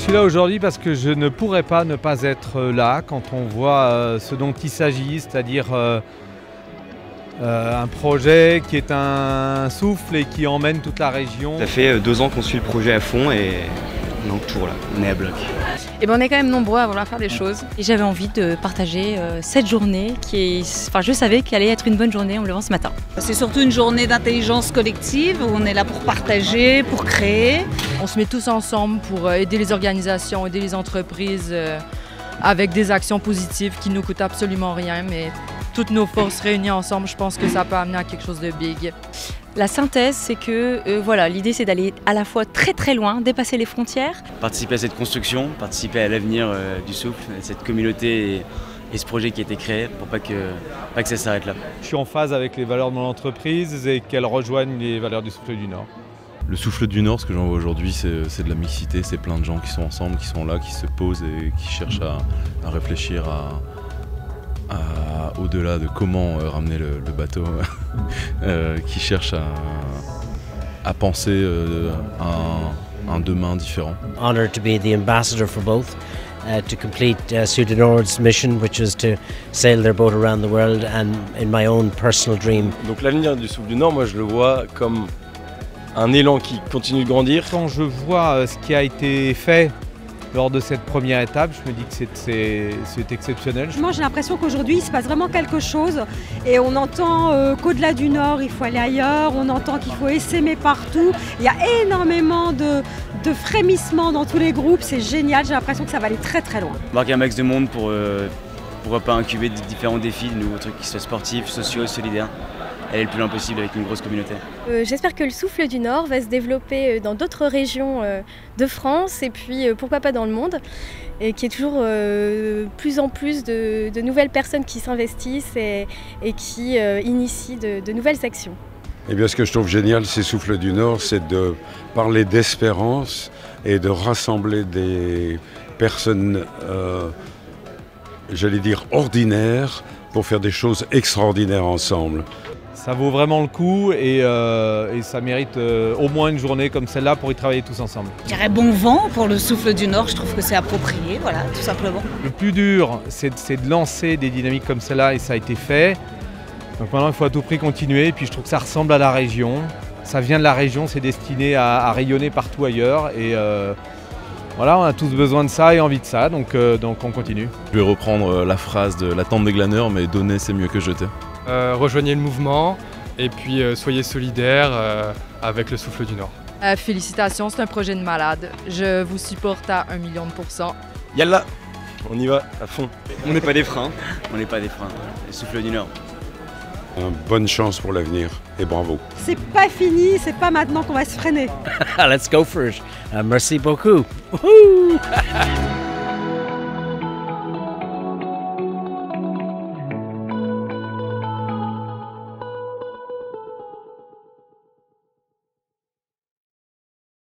suis là aujourd'hui parce que je ne pourrais pas ne pas être là quand on voit ce dont il s'agit, c'est-à-dire un projet qui est un souffle et qui emmène toute la région. Ça fait 2 ans qu'on suit le projet à fond et on est en tour là, on est à bloc. Et ben on est quand même nombreux à vouloir faire des choses. Et j'avais envie de partager cette journée je savais qu'elle allait être une bonne journée en me levant ce matin. C'est surtout une journée d'intelligence collective où on est là pour partager, pour créer. On se met tous ensemble pour aider les organisations, aider les entreprises avec des actions positives qui ne nous coûtent absolument rien, mais toutes nos forces réunies ensemble, je pense que ça peut amener à quelque chose de big. La synthèse, c'est que voilà, l'idée c'est d'aller à la fois très très loin, dépasser les frontières. Participer à cette construction, participer à l'avenir du souffle, cette communauté et ce projet qui a été créé pour pas que ça s'arrête là. Je suis en phase avec les valeurs de mon entreprise et qu'elles rejoignent les valeurs du Souffle du Nord. Le Souffle du Nord, ce que j'en vois aujourd'hui, c'est de la mixité, c'est plein de gens qui sont ensemble, qui sont là, qui se posent et qui cherchent à réfléchir au-delà de comment ramener le bateau, qui cherchent à penser un demain différent. Honored to be the ambassador for both, to complete Souffle du Nord's mission, which is to sail their boat around the world, and in my own personal dream. Donc l'avenir du Souffle du Nord, moi je le vois comme un élan qui continue de grandir. Quand je vois ce qui a été fait lors de cette première étape, je me dis que c'est exceptionnel. Moi j'ai l'impression qu'aujourd'hui il se passe vraiment quelque chose et on entend qu'au-delà du Nord il faut aller ailleurs, on entend qu'il faut essaimer partout. Il y a énormément de frémissements dans tous les groupes, c'est génial, j'ai l'impression que ça va aller très très loin. Marquer un max de monde pour pas incuber de différents défis, de nouveaux trucs qui soient sportifs, sociaux, solidaires. Aller le plus loin possible avec une grosse communauté. J'espère que le Souffle du Nord va se développer dans d'autres régions de France et puis pourquoi pas dans le monde, et qu'il y ait toujours plus en plus de nouvelles personnes qui s'investissent et qui initient de nouvelles actions. Eh bien, ce que je trouve génial, c'est Souffle du Nord, c'est de parler d'espérance et de rassembler des personnes, j'allais dire, ordinaires pour faire des choses extraordinaires ensemble. Ça vaut vraiment le coup et ça mérite au moins une journée comme celle-là pour y travailler tous ensemble. Je dirais bon vent pour le Souffle du Nord, je trouve que c'est approprié, voilà, tout simplement. Le plus dur, c'est de lancer des dynamiques comme celle-là et ça a été fait. Donc maintenant, il faut à tout prix continuer et puis je trouve que ça ressemble à la région. Ça vient de la région, c'est destiné à rayonner partout ailleurs et voilà, on a tous besoin de ça et envie de ça, donc on continue. Je vais reprendre la phrase de la tente des glaneurs, mais donner c'est mieux que jeter. Rejoignez le mouvement et puis soyez solidaires avec le Souffle du Nord. Félicitations, c'est un projet de malade. Je vous supporte à 1 million %. Yalla, on y va à fond. On n'est pas des freins, le Souffle du Nord. Bonne chance pour l'avenir et bravo. C'est pas fini, c'est pas maintenant qu'on va se freiner. Let's go for it. Merci beaucoup. Woohoo!